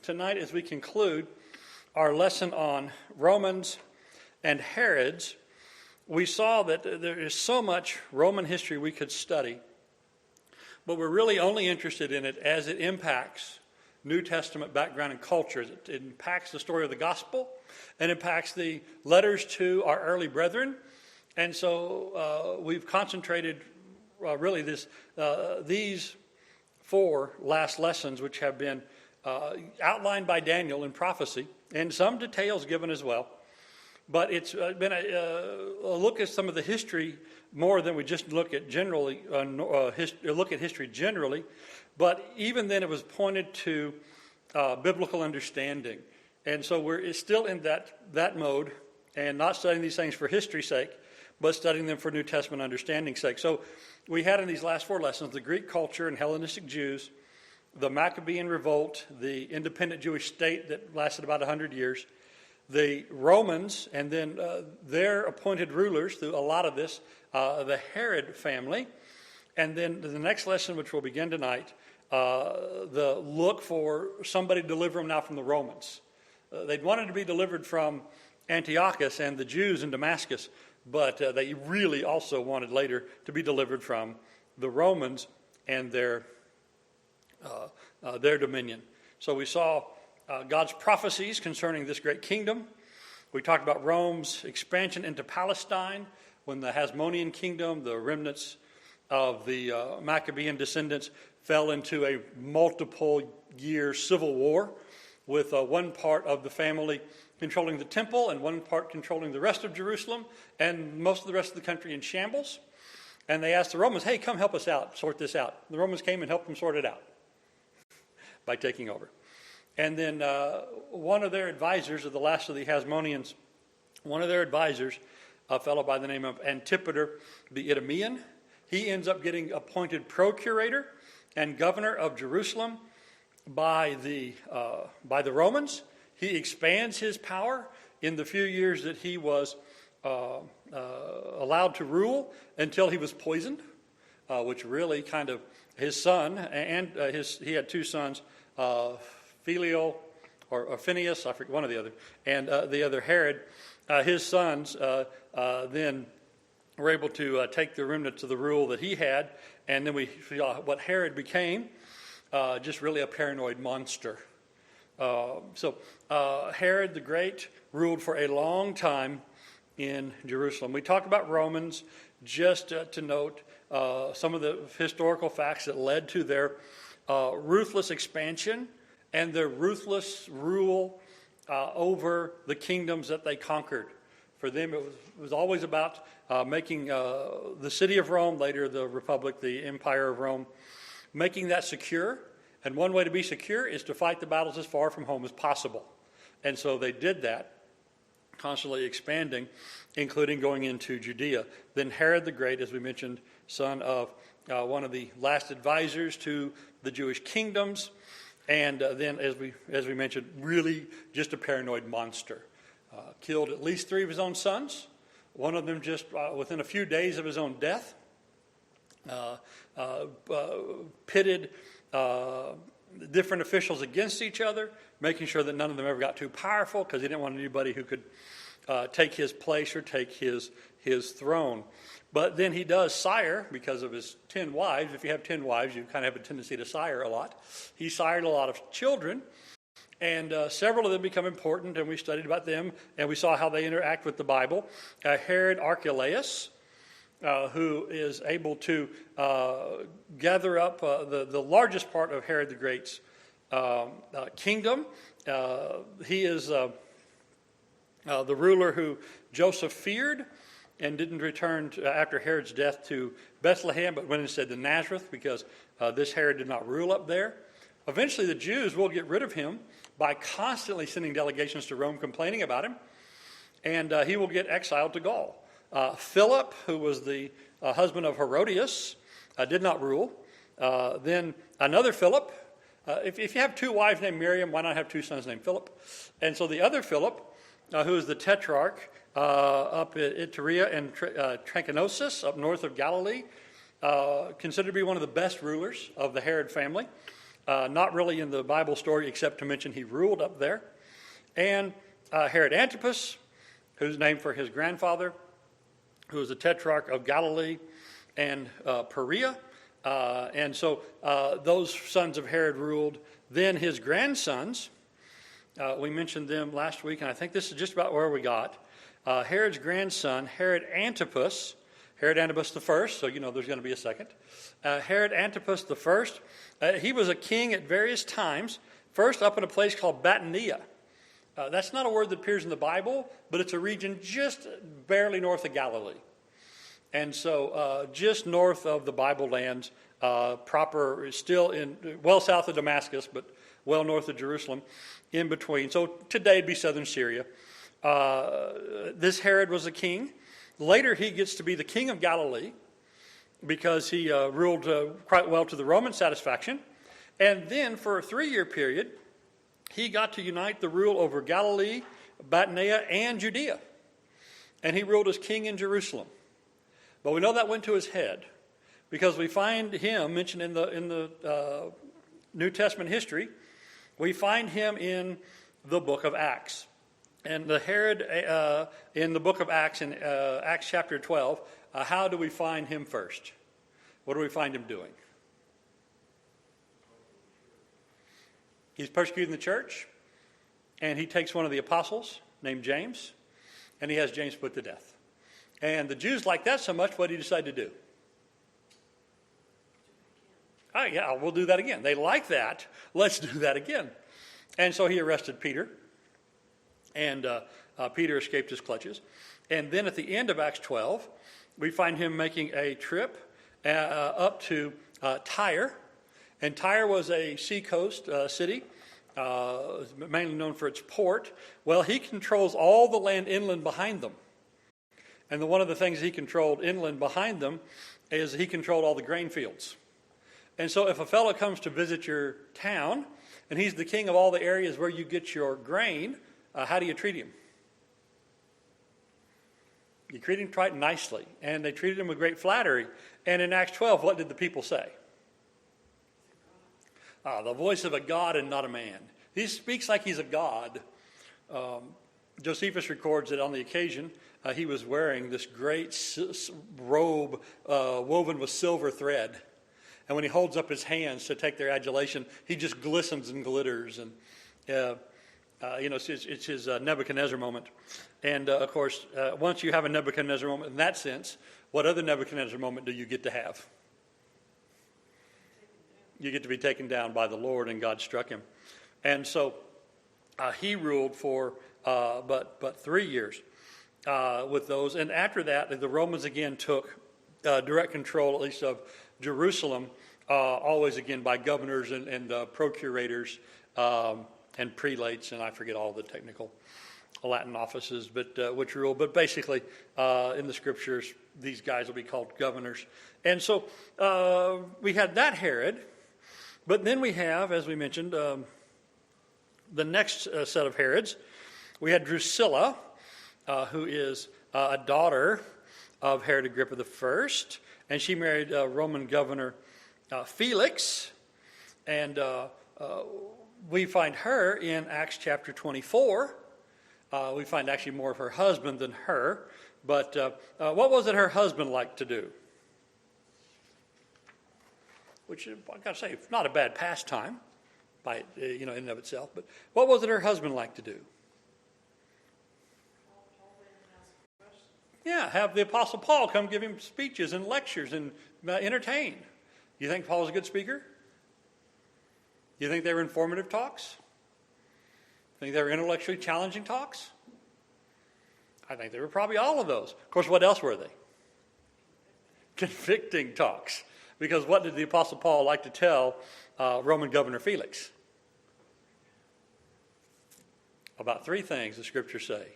tonight as we conclude our lesson on Romans and Herods. We saw that there is so much Roman history we could study, but we're really only interested in it as it impacts New Testament background and culture. It impacts the story of the gospel and impacts the letters to our early brethren. And so we've concentrated really these four last lessons, which have been outlined by Daniel in prophecy, and some details given as well. But it's been a look at some of the history more than we just look at history generally. But even then, it was pointed to biblical understanding, and so we're still in that mode, and not studying these things for history's sake, but studying them for New Testament understanding's sake. So we had in these last four lessons the Greek culture and Hellenistic Jews, the Maccabean revolt, the independent Jewish state that lasted about 100 years, the Romans, and then their appointed rulers through a lot of this, the Herod family. And then the next lesson, which we'll begin tonight, the look for somebody to deliver them now from the Romans. They'd wanted to be delivered from Antiochus and the Jews in Damascus, but they really also wanted later to be delivered from the Romans and their dominion. So we saw God's prophecies concerning this great kingdom. We talked about Rome's expansion into Palestine when the Hasmonean kingdom, the remnants of the Maccabean descendants, fell into a multiple-year civil war with one part of the family controlling the temple and one part controlling the rest of Jerusalem and most of the rest of the country in shambles. And they asked the Romans, hey, come help us out, sort this out. The Romans came and helped them sort it out by taking over. And then one of their advisors, of the last of the Hasmoneans, one of their advisors, a fellow by the name of Antipater the Idumean, he ends up getting appointed procurator and governor of Jerusalem by the Romans. He expands his power in the few years that he was allowed to rule until he was poisoned, which really kind of his son and he had two sons, Phileo or Phineas, I forget one or the other, and the other Herod. His sons then were able to take the remnants of the rule that he had, and then we see what Herod became, just really a paranoid monster. So Herod the Great ruled for a long time in Jerusalem. We talked about Romans, just to note some of the historical facts that led to their ruthless expansion and their ruthless rule over the kingdoms that they conquered. For them, it was always about making the city of Rome, later the Republic, the Empire of Rome, making that secure. And one way to be secure is to fight the battles as far from home as possible. And so they did that, constantly expanding, including going into Judea. Then Herod the Great, as we mentioned, son of one of the last advisors to the Jewish kingdoms, and then, as we mentioned, really just a paranoid monster. Killed at least 3 of his own sons, one of them just within a few days of his own death. Pitted different officials against each other, making sure that none of them ever got too powerful, because he didn't want anybody who could take his place or take his throne. But then he does sire, because of his 10 wives. If you have 10 wives, you kind of have a tendency to sire a lot. He sired a lot of children, and several of them become important, and we studied about them, and we saw how they interact with the Bible. Herod Archelaus, who is able to gather up the largest part of Herod the Great's kingdom. He is the ruler who Joseph feared and didn't return after Herod's death to Bethlehem, but went instead to Nazareth, because this Herod did not rule up there. Eventually the Jews will get rid of him by constantly sending delegations to Rome complaining about him, and he will get exiled to Gaul. Philip, who was the husband of Herodias, did not rule. Then another Philip. If you have 2 wives named Miriam, why not have 2 sons named Philip? And so the other Philip, who is the tetrarch up at Iturea and Trachonitis, up north of Galilee, considered to be one of the best rulers of the Herod family. not really in the Bible story except to mention he ruled up there. And Herod Antipas, who's named for his grandfather, who was the tetrarch of Galilee and Perea. And so those sons of Herod ruled. Then his grandsons, we mentioned them last week, and I think this is just about where we got. Herod's grandson, Herod Antipas the first, so you know there's going to be a second. Herod Antipas the first, he was a king at various times, first up in a place called Batanea. That's not a word that appears in the Bible, but it's a region just barely north of Galilee. And so just north of the Bible lands, proper, still well south of Damascus, but well north of Jerusalem, in between. So today it'd be southern Syria. This Herod was a king. Later he gets to be the king of Galilee because he ruled quite well to the Roman satisfaction. And then for a 3-year period, he got to unite the rule over Galilee, Batanea, and Judea. And he ruled as king in Jerusalem. But we know that went to his head because we find him mentioned in the New Testament history. We find him in the book of Acts. And the Herod in the book of Acts, in Acts chapter 12, how do we find him first? What do we find him doing? He's persecuting the church, and he takes one of the apostles named James, and he has James put to death. And the Jews like that so much, what did he decide to do? Oh, yeah, we'll do that again. They like that. Let's do that again. And so he arrested Peter, and Peter escaped his clutches. And then at the end of Acts 12, we find him making a trip up to Tyre. And Tyre was a seacoast city, mainly known for its port. Well, he controls all the land inland behind them. And one of the things he controlled inland behind them is he controlled all the grain fields. And so if a fellow comes to visit your town, and he's the king of all the areas where you get your grain, how do you treat him? You treat him quite nicely. And they treated him with great flattery. And in Acts 12, what did the people say? The voice of a god and not a man. He speaks like he's a god. Josephus records that on the occasion, he was wearing this great robe woven with silver thread. And when he holds up his hands to take their adulation, he just glistens and glitters. And, it's his Nebuchadnezzar moment. And, of course, once you have a Nebuchadnezzar moment in that sense, what other Nebuchadnezzar moment do you get to have? You get to be taken down by the Lord, and God struck him. And so he ruled for but 3 years with those. And after that, the Romans again took direct control, at least of Jerusalem, always again by governors and procurators and prelates, and I forget all the technical Latin offices, but which rule. But basically, in the scriptures, these guys will be called governors. And so we had that Herod, but then we have, as we mentioned, the next set of Herods. We had Drusilla, who is a daughter of Herod Agrippa I, and she married Roman governor Felix, and we find her in Acts chapter 24. We find actually more of her husband than her, but what was it her husband liked to do? Which, I've got to say, it's not a bad pastime, by in and of itself. But what was it her husband liked to do? Yeah, have the Apostle Paul come give him speeches and lectures and entertain. You think Paul was a good speaker? You think they were informative talks? Think they were intellectually challenging talks? I think they were probably all of those. Of course, what else were they? Convicting talks. Because what did the Apostle Paul like to tell Roman governor Felix? About 3 things the scriptures say.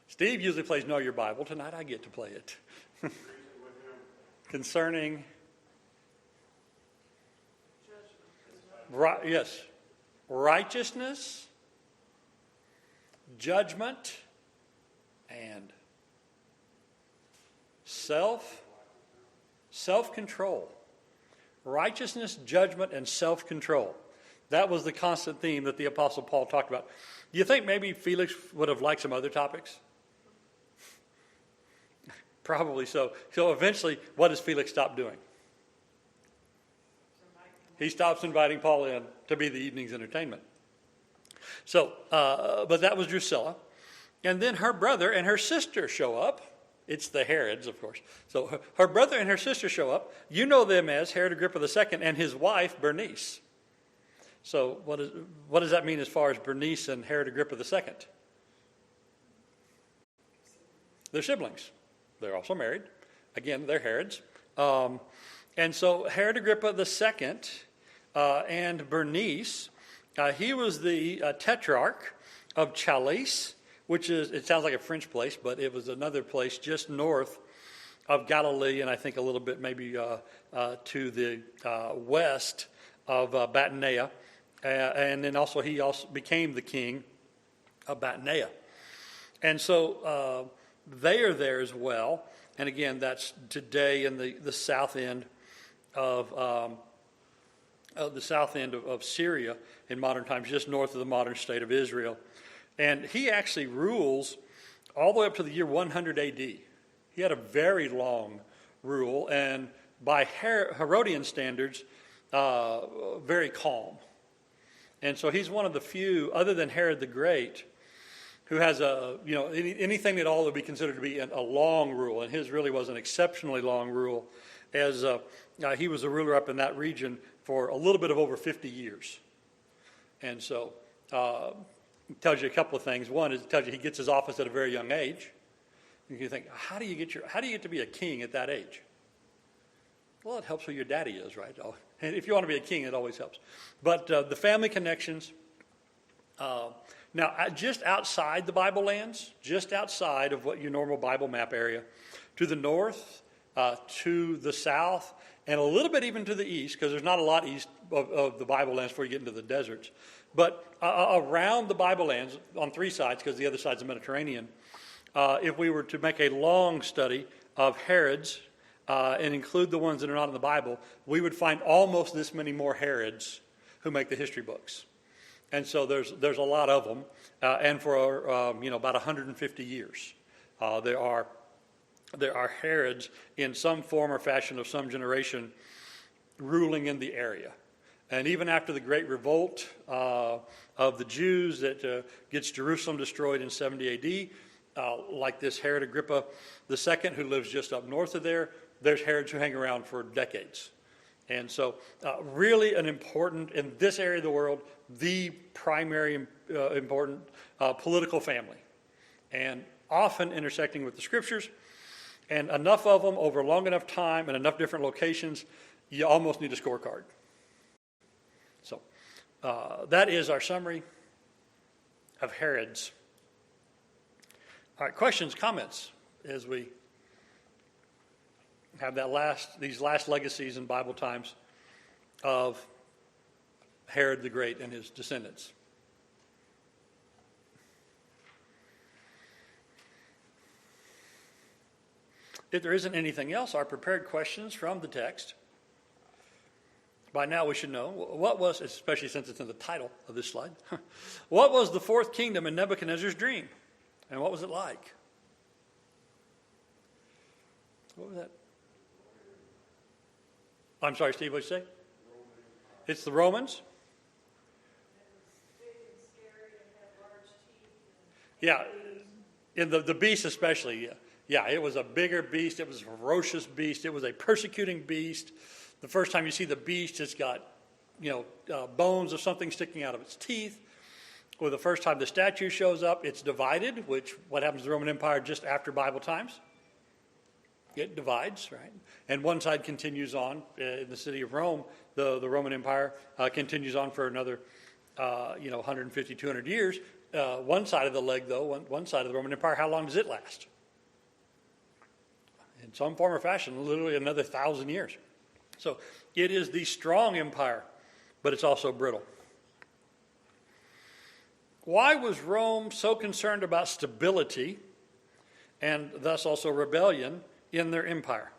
Steve usually plays Know Your Bible. Tonight I get to play it. Concerning... Yes. Righteousness judgment, and self-control. Righteousness, judgment, and self-control. That was the constant theme that the Apostle Paul talked about. Do you think maybe Felix would have liked some other topics? Probably so. So eventually, what does Felix stop doing? He stops inviting Paul in to be the evening's entertainment. So, but that was Drusilla. And then her brother and her sister show up. It's the Herods, of course. So her brother and her sister show up. You know them as Herod Agrippa II and his wife, Bernice. So what does that mean as far as Bernice and Herod Agrippa II? They're siblings. They're also married. Again, they're Herods. And so Herod Agrippa II and Bernice, he was the tetrarch of Chalais, which is, it sounds like a French place, but it was another place just north of Galilee, and I think a little bit maybe to the west of Batanea. And then also he also became the king of Batanea. And so they are there as well. And again, that's today in the south end of Syria in modern times, just north of the modern state of Israel. And he actually rules all the way up to the year 100 AD. He had a very long rule, and by Herodian standards, very calm. And so he's one of the few, other than Herod the Great, who has anything at all that would be considered to be a long rule. And his really was an exceptionally long rule, as he was a ruler up in that region for a little bit of over 50 years. And so it tells you a couple of things. One is it tells you he gets his office at a very young age. And you think, how do you get to be a king at that age? Well, it helps who your daddy is, right? And if you want to be a king, it always helps. But the family connections. Now, just outside the Bible lands, just outside of what your normal Bible map area, to the north, to the south, and a little bit even to the east, because there's not a lot east of the Bible lands before you get into the deserts. But around the Bible lands, on three sides, because the other side's the Mediterranean, if we were to make a long study of Herods and include the ones that are not in the Bible, we would find almost this many more Herods who make the history books. And so there's a lot of them, and for about 150 years, there are Herods in some form or fashion of some generation ruling in the area. And even after the great revolt of the Jews that gets Jerusalem destroyed in 70 AD, like this Herod Agrippa II, who lives just up north of there, there's Herods who hang around for decades. And so really an important, in this area of the world, the primary important political family. And often intersecting with the scriptures, and enough of them over long enough time and enough different locations, you almost need a scorecard. So that is our summary of Herods. All right, questions, comments as we have these last legacies in Bible times of Herod the Great and his descendants. If there isn't anything else, our prepared questions from the text. By now we should know, what was, especially since it's in the title of this slide, what was the fourth kingdom in Nebuchadnezzar's dream? And what was it like? What was that? I'm sorry, Steve, what did you say? It's the Romans? Yeah, in the beast especially, yeah. Yeah, it was a bigger beast. It was a ferocious beast. It was a persecuting beast. The first time you see the beast, it's got, bones of something sticking out of its teeth. Or the first time the statue shows up, it's divided, which what happens to the Roman Empire just after Bible times. It divides, right? And one side continues on. In the city of Rome, the Roman Empire continues on for another, 150, 200 years. One side of the leg, though, one side of the Roman Empire, how long does it last? In some form or fashion, literally another 1,000 years. So it is the strong empire, but it's also brittle. Why was Rome so concerned about stability and thus also rebellion in their empire?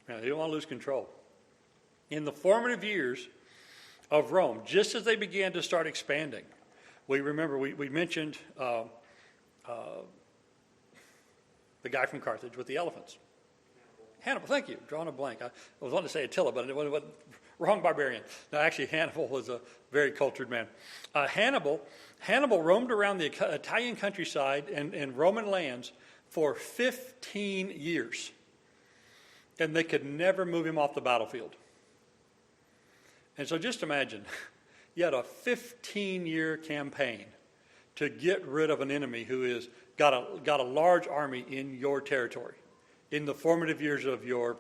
Yeah, they don't want to lose control. In the formative years of Rome, just as they began to start expanding, we mentioned the guy from Carthage with the elephants. Hannibal, thank you. Drawing a blank. I was wanting to say Attila, but it wasn't. Wrong barbarian. No, actually, Hannibal was a very cultured man. Hannibal roamed around the Italian countryside and Roman lands for 15 years. And they could never move him off the battlefield. And so just imagine, you had a 15-year campaign to get rid of an enemy who is got a large army in your territory, in the formative years of your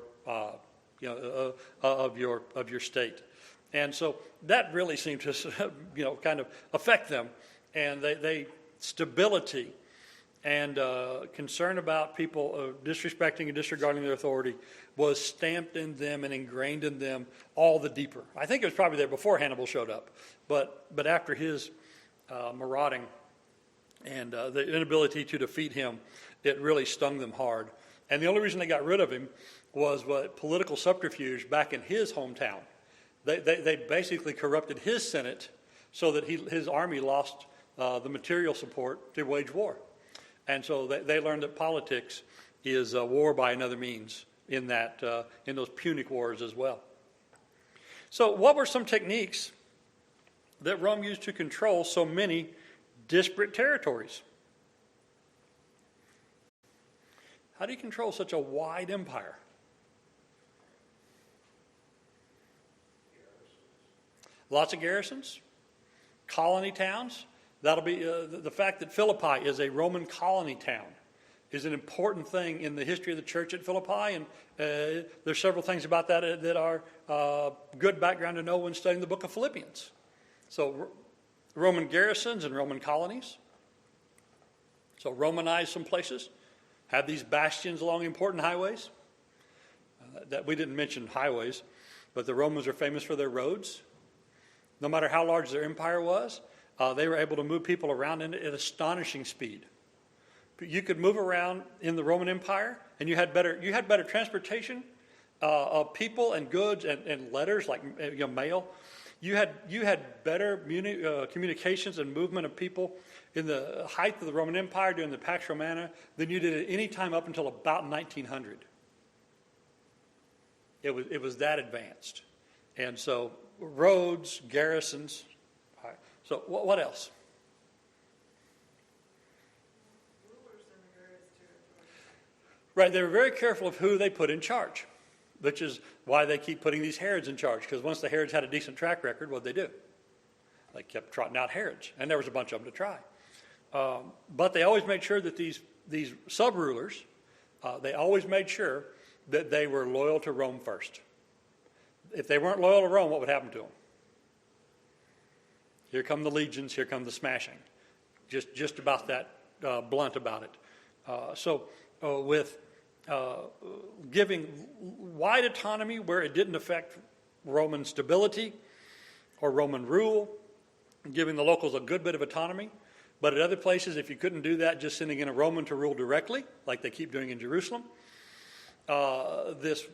of your state. And so that really seemed to kind of affect them, and they stability and concern about people disrespecting and disregarding their authority was stamped in them and ingrained in them all the deeper. I think it was probably there before Hannibal showed up, but after his marauding and the inability to defeat him, it really stung them hard. And the only reason they got rid of him was political subterfuge back in his hometown. They basically corrupted his Senate so that his army lost the material support to wage war. And so they learned that politics is war by another means in those Punic Wars as well. So what were some techniques that Rome used to control so many disparate territories? How do you control such a wide empire? Lots of garrisons, colony towns. That'll be the fact that Philippi is a Roman colony town is an important thing in the history of the church at Philippi, and there's several things about that that are good background to know when studying the book of Philippians. So Roman garrisons and Roman colonies. So Romanized some places, had these bastions along important highways. That we didn't mention highways, but the Romans are famous for their roads. No matter how large their empire was, they were able to move people around at astonishing speed. You could move around in the Roman Empire, and you had better transportation of people and goods and letters, like mail. You had better communications and movement of people in the height of the Roman Empire during the Pax Romana than you did at any time up until about 1900. It was that advanced, and so roads, garrisons. All right. So what else? Right, they were very careful of who they put in charge, which is why they keep putting these Herods in charge, because once the Herods had a decent track record, what'd they do? They kept trotting out Herods, and there was a bunch of them to try. But they always made sure that these sub-rulers, they always made sure that they were loyal to Rome first. If they weren't loyal to Rome, what would happen to them? Here come the legions, here come the smashing. Just about that blunt about it. With giving wide autonomy where it didn't affect Roman stability or Roman rule, giving the locals a good bit of autonomy. But at other places, if you couldn't do that, just sending in a Roman to rule directly, like they keep doing in Jerusalem. This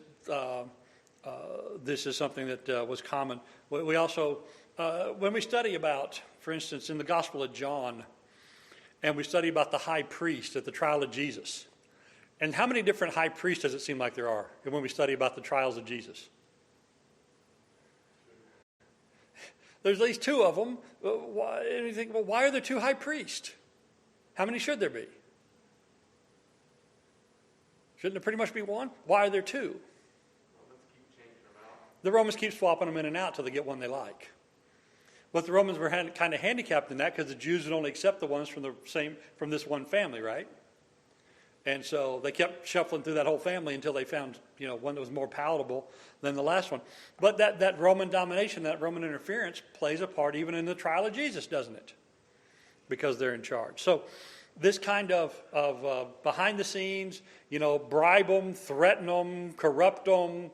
is something that was common. We also, when we study about, for instance, in the Gospel of John, and we study about the high priest at the trial of Jesus. And how many different high priests does it seem like there are when we study about the trials of Jesus? There's at least two of them. And you think, well, why are there two high priests? How many should there be? Shouldn't there pretty much be one? Why are there two? The Romans keep swapping them in and out till they get one they like. But the Romans were kind of handicapped in that because the Jews would only accept the ones from this one family, right? And so they kept shuffling through that whole family until they found, one that was more palatable than the last one. But that Roman domination, that Roman interference plays a part even in the trial of Jesus, doesn't it? Because they're in charge. So this kind of behind the scenes, bribe them, threaten them, corrupt them,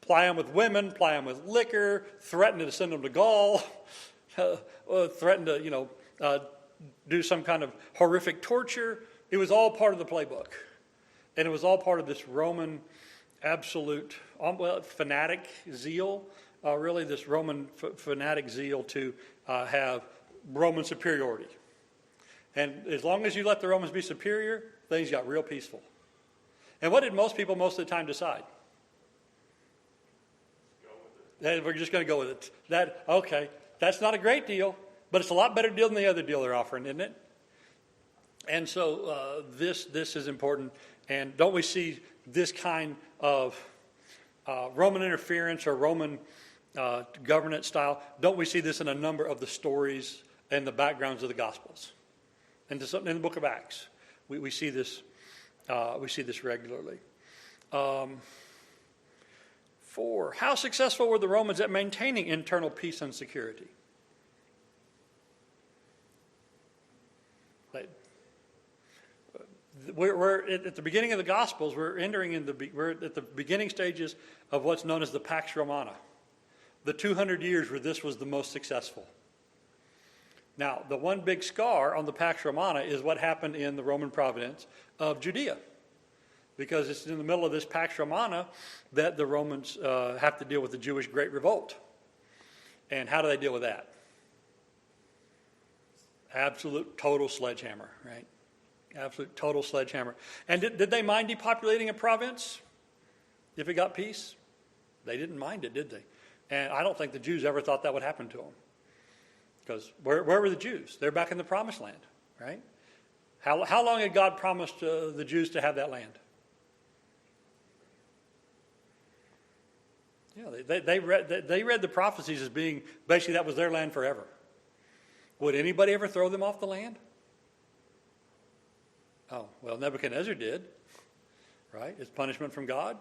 ply them with women, ply them with liquor, threaten to send them to Gaul, threaten to, do some kind of horrific torture. It was all part of the playbook. And it was all part of this Roman absolute, fanatic zeal, really this Roman fanatic zeal to have Roman superiority. And as long as you let the Romans be superior, things got real peaceful. And what did most people most of the time decide? We're just going to go with it. Okay, that's not a great deal, but it's a lot better deal than the other deal they're offering, isn't it? And so this is important. And don't we see this kind of Roman interference or Roman governance style? Don't we see this in a number of the stories and the backgrounds of the Gospels? And in the book of Acts, we see this. We see this regularly. 4. How successful were the Romans at maintaining internal peace and security? We're at the beginning of the Gospels. We're at the beginning stages of what's known as the Pax Romana, the 200 years where this was the most successful. Now, the one big scar on the Pax Romana is what happened in the Roman province of Judea, because it's in the middle of this Pax Romana that the Romans have to deal with the Jewish Great Revolt. And how do they deal with that? Absolute total sledgehammer, right? Absolute total sledgehammer. And did they mind depopulating a province if it got peace? They didn't mind it, did they? And I don't think the Jews ever thought that would happen to them. Because where were the Jews? They're back in the promised land, right? How long had God promised the Jews to have that land? Yeah, they read the prophecies as being, basically that was their land forever. Would anybody ever throw them off the land? Oh, well, Nebuchadnezzar did, right? It's punishment from God.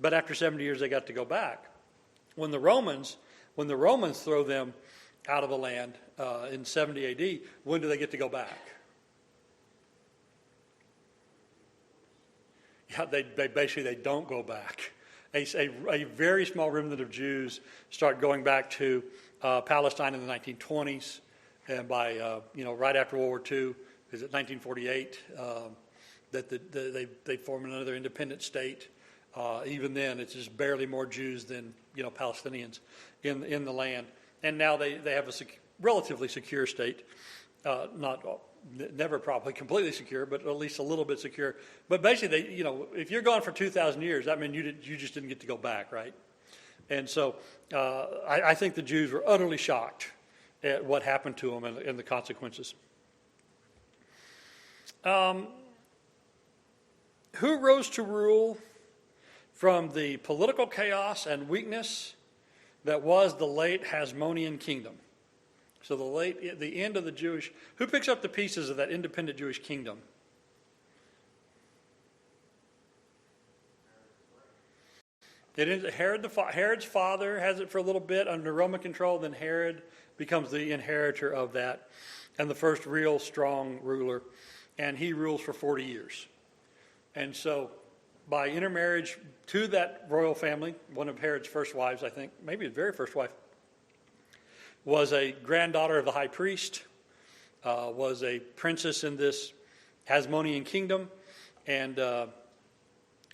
But after 70 years, they got to go back. When the Romans throw them out of the land in 70 AD, when do they get to go back? Yeah, they don't go back. A very small remnant of Jews start going back to Palestine in the 1920s, and by right after World War II, is it 1948, that they form another independent state. Even then, it's just barely more Jews than Palestinians in the land. And now they have a relatively secure state, never probably completely secure, but at least a little bit secure. But basically, if you're gone for 2,000 years, that means you just didn't get to go back, right? And so I think the Jews were utterly shocked at what happened to them and the consequences. Who rose to rule from the political chaos and weakness that was the late Hasmonean kingdom? So the end of the Jewish, who picks up the pieces of that independent Jewish kingdom? It is Herod's father has it for a little bit under Roman control, then Herod becomes the inheritor of that and the first real strong ruler, and he rules for 40 years. And so by intermarriage to that royal family, one of Herod's first wives, I think, maybe his very first wife, was a granddaughter of the high priest, was a princess in this Hasmonean kingdom, and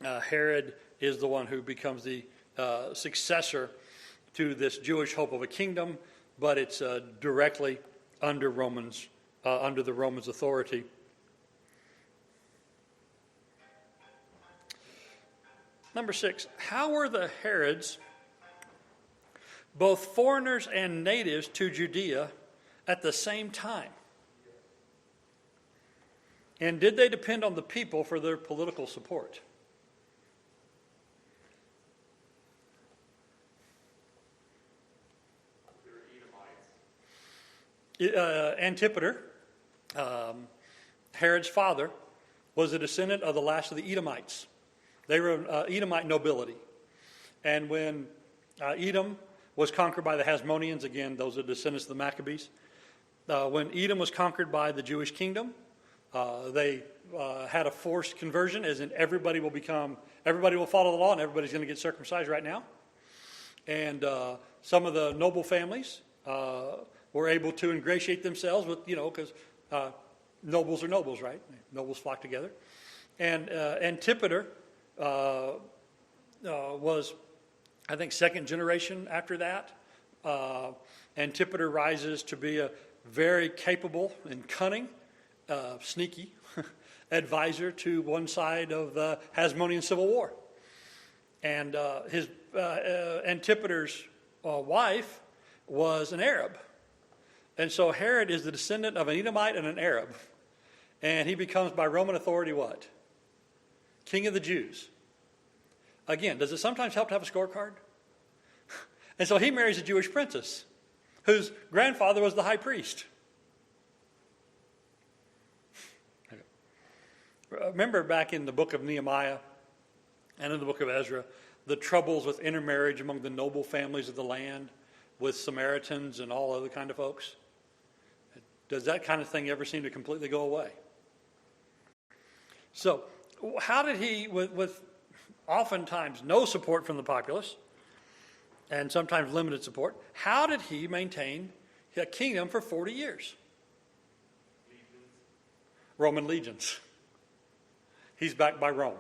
Herod is the one who becomes the successor to this Jewish hope of a kingdom, but it's directly under the Romans' authority. Number 6, how were the Herods both foreigners and natives to Judea at the same time? And did they depend on the people for their political support? Antipater, Herod's father, was a descendant of the last of the Edomites. They were Edomite nobility. And when Edom was conquered by the Hasmoneans, again, those are descendants of the Maccabees. When Edom was conquered by the Jewish kingdom, they had a forced conversion, as in everybody will follow the law and everybody's going to get circumcised right now. And some of the noble families were able to ingratiate themselves with, because nobles are nobles, right? Nobles flock together. And Antipater was, I think, second generation after that. Antipater rises to be a very capable and cunning, sneaky advisor to one side of the Hasmonean Civil War. And Antipater's wife was an Arab. And so Herod is the descendant of an Edomite and an Arab. And he becomes, by Roman authority, what? King of the Jews. Again, does it sometimes help to have a scorecard? And so he marries a Jewish princess whose grandfather was the high priest. Okay. Remember back in the book of Nehemiah and in the book of Ezra, the troubles with intermarriage among the noble families of the land with Samaritans and all other kind of folks? Does that kind of thing ever seem to completely go away? So, how did he, with oftentimes no support from the populace, and sometimes limited support, how did he maintain a kingdom for 40 years? Legions. Roman legions. He's backed by Rome.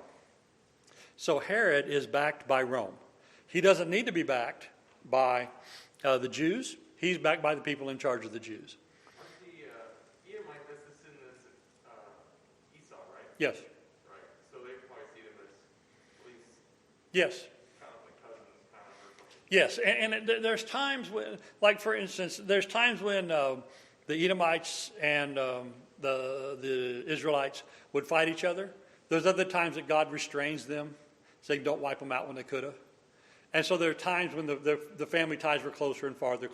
So Herod is backed by Rome. He doesn't need to be backed by the Jews. He's backed by the people in charge of the Jews. Aren't the Edomite descendants Esau, right? Yes. Right. So they probably see them as at least yes. kind of like cousins, kind of, or something. Yes, and there's times when, like for instance, there's times when the Edomites and the Israelites would fight each other. There's other times that God restrains them, saying don't wipe them out when they could have. And so there are times when the family ties were closer and farther.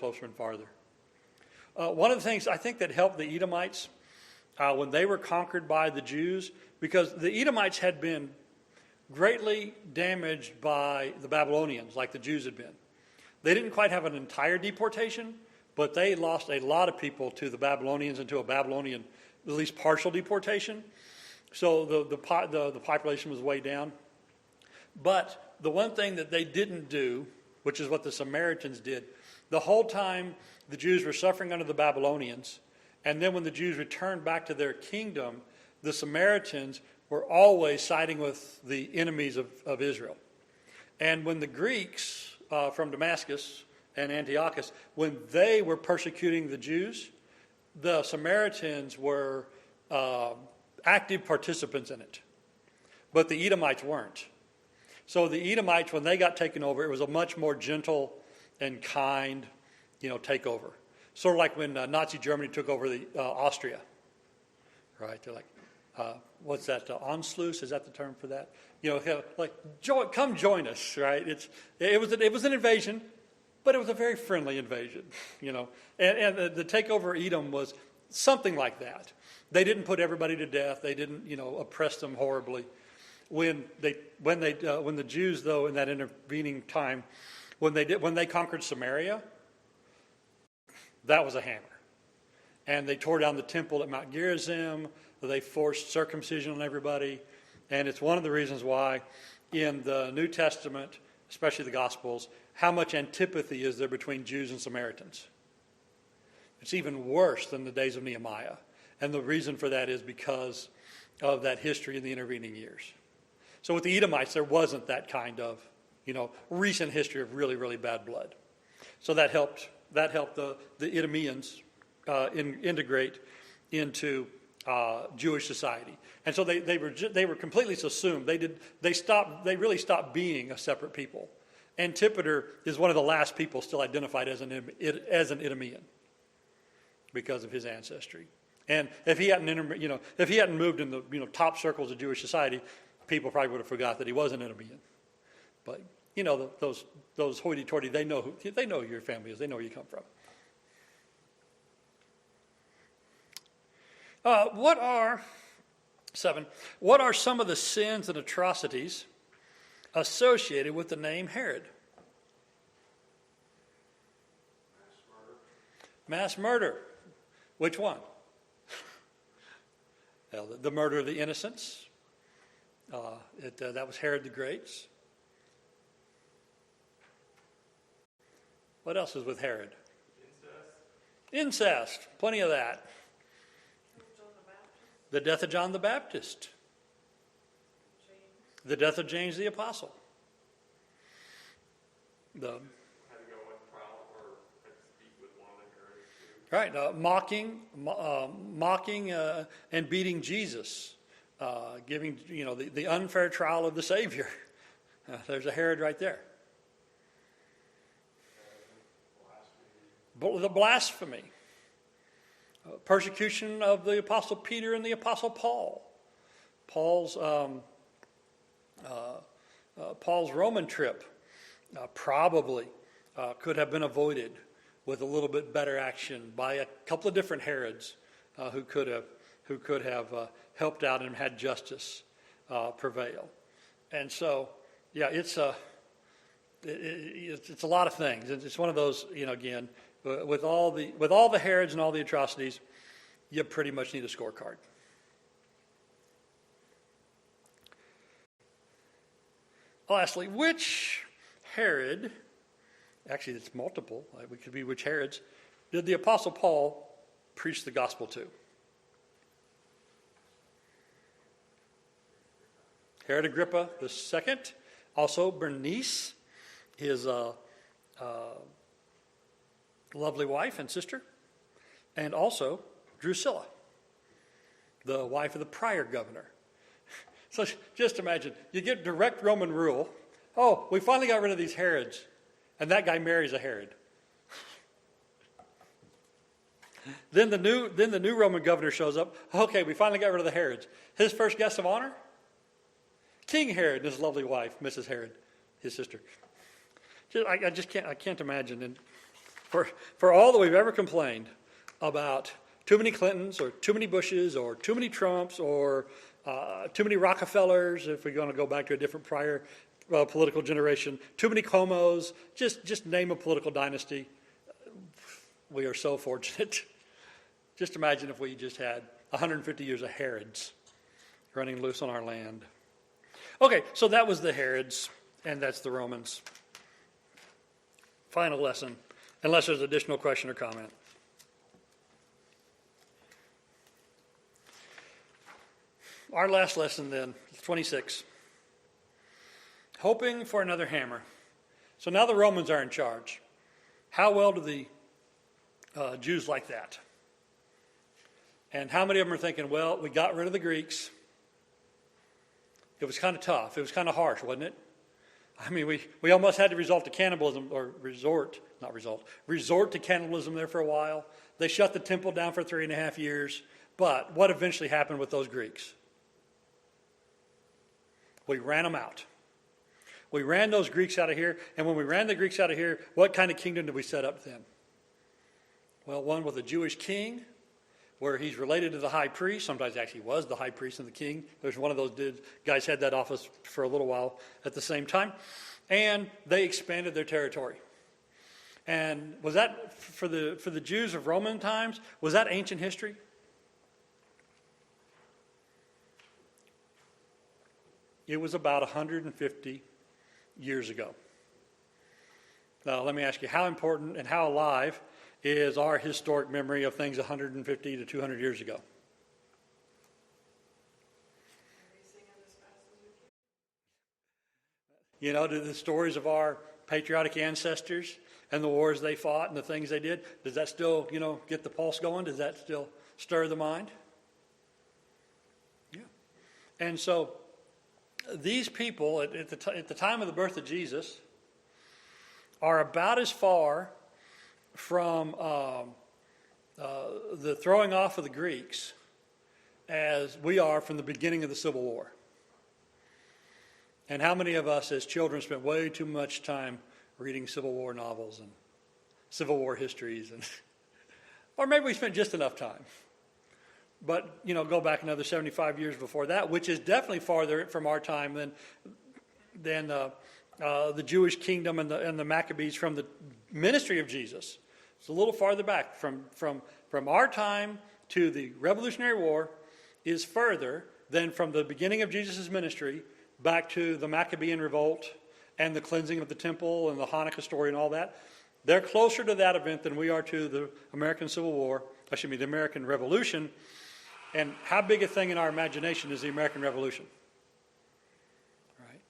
One of the things I think that helped the Edomites when they were conquered by the Jews, because the Edomites had been greatly damaged by the Babylonians like the Jews had been. They didn't quite have an entire deportation, but they lost a lot of people to the Babylonians and to a Babylonian, at least partial deportation. So the population was way down. But the one thing that they didn't do, which is what the Samaritans did, the whole time the Jews were suffering under the Babylonians, and then when the Jews returned back to their kingdom, the Samaritans were always siding with the enemies of Israel. And when the Greeks from Damascus and Antiochus, when they were persecuting the Jews, the Samaritans were active participants in it. But the Edomites weren't. So the Edomites, when they got taken over, it was a much more gentle and kind, takeover. Sort of like when Nazi Germany took over Austria, right? They're like, what's that? Anschluss, is that the term for that? Come join us, right? It was an invasion, but it was a very friendly invasion, And the takeover of Edom was something like that. They didn't put everybody to death. They didn't, oppress them horribly. When the Jews, though, in that intervening time, when they conquered Samaria, that was a hammer. And they tore down the temple at Mount Gerizim. They forced circumcision on everybody. And it's one of the reasons why in the New Testament, especially the Gospels, how much antipathy is there between Jews and Samaritans. It's even worse than the days of Nehemiah. And the reason for that is because of that history in the intervening years. So with the Edomites, there wasn't that kind of, recent history of really, really bad blood. So that helped the Edomians integrate into Jewish society. And so they were completely subsumed. They really stopped being a separate people. Antipater is one of the last people still identified as an Edomian because of his ancestry. And if he hadn't moved in the top circles of Jewish society, people probably would have forgot that he was an Edomian. But those hoity-toity, they know who your family is. They know where you come from. What are some of the sins and atrocities associated with the name Herod? Mass murder. Which one? Well, the murder of the innocents. That was Herod the Great's. What else is with Herod? Incest. Incest. Plenty of that. The death of John the Baptist. The death of James the Apostle. The Had to go on trial or had to speak with one of the Herods too. mocking and beating Jesus, giving the unfair trial of the Savior. There's a Herod right there. The blasphemy. Persecution of the Apostle Peter and the Apostle Paul. Paul's Roman trip probably could have been avoided with a little bit better action by a couple of different Herods who could have helped out and had justice prevail. And so, yeah, it's a lot of things. It's one of those, again, with all the Herods and all the atrocities, you pretty much need a scorecard. Lastly, which Herod, actually it's multiple, it could be which Herods, did the Apostle Paul preach the gospel to? Herod Agrippa II, also Bernice, his lovely wife and sister, and also Drusilla, the wife of the prior governor. So just imagine, you get direct Roman rule. Oh, we finally got rid of these Herods, and that guy marries a Herod. Then the new Roman governor shows up. Okay, we finally got rid of the Herods. His first guest of honor, King Herod and his lovely wife, Mrs. Herod, his sister. I can't imagine. And for all that we've ever complained about too many Clintons or too many Bushes or too many Trumps or too many Rockefellers, if we're going to go back to a different prior political generation, too many Comos, just name a political dynasty. We are so fortunate. Just imagine if we just had 150 years of Herods running loose on our land. Okay, so that was the Herods, and that's the Romans. Final lesson, unless there's additional question or comment. Our last lesson then, 26. Hoping for another hammer. So now the Romans are in charge. How well do the Jews like that? And how many of them are thinking, well, we got rid of the Greeks. It was kind of tough. It was kind of harsh, wasn't it? I mean, we almost had to resort to cannibalism, or resort to cannibalism there for a while. They shut the temple down for 3.5 years. But what eventually happened with those Greeks? We ran them out. We ran those Greeks out of here. And when we ran the Greeks out of here, what kind of kingdom did we set up then? Well, one with a Jewish king, where he's related to the high priest. Sometimes actually was the high priest and the king. There's one of those guys had that office for a little while at the same time. And they expanded their territory. And was that, for the Jews of Roman times, was that ancient history? It was about 150 years ago. Now, let me ask you, how important and how alive is our historic memory of things 150 to 200 years ago? You know, do the stories of our patriotic ancestors and the wars they fought and the things they did, does that still, get the pulse going? Does that still stir the mind? Yeah. And so these people, at the time of the birth of Jesus, are about as far from the throwing off of the Greeks as we are from the beginning of the Civil War. And how many of us as children spent way too much time reading Civil War novels and Civil War histories, or maybe we spent just enough time. But, go back another 75 years before that, which is definitely farther from our time than the Jewish kingdom and the Maccabees from the ministry of Jesus. It's a little farther back. From our time to the Revolutionary War is further than from the beginning of Jesus' ministry back to the Maccabean revolt and the cleansing of the temple and the Hanukkah story and all that. They're closer to that event than we are to the American Civil War, the American Revolution. And how big a thing in our imagination is the American Revolution? Right?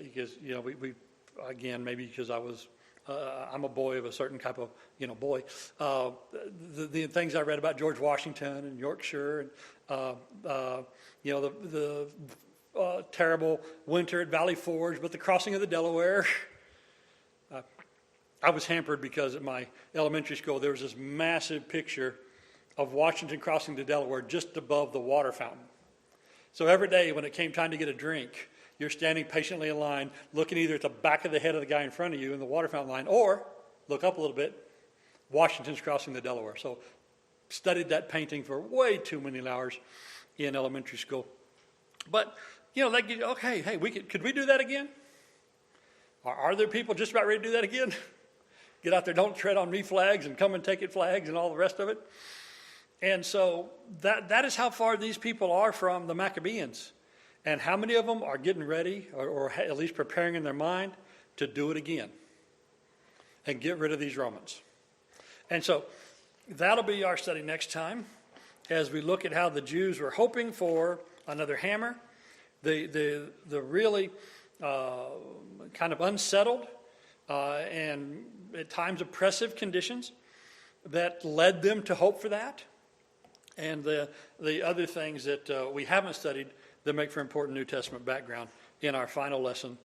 Because, we again, maybe because I'm a boy of a certain type of, boy. The things I read about George Washington and Yorkshire and, the terrible winter at Valley Forge, but the crossing of the Delaware. I was hampered because at my elementary school there was this massive picture of Washington crossing the Delaware just above the water fountain. So every day when it came time to get a drink, you're standing patiently in line, looking either at the back of the head of the guy in front of you in the water fountain line, or look up a little bit, Washington's crossing the Delaware. So studied that painting for way too many hours in elementary school. But, okay, hey, could we do that again? Are there people just about ready to do that again? Get out there, don't tread on me flags and come and take it flags and all the rest of it. And so that is how far these people are from the Maccabees. And how many of them are getting ready or at least preparing in their mind to do it again and get rid of these Romans. And so that'll be our study next time as we look at how the Jews were hoping for another hammer, the really kind of unsettled and at times oppressive conditions that led them to hope for that, and the other things that we haven't studied that make for important New Testament background in our final lesson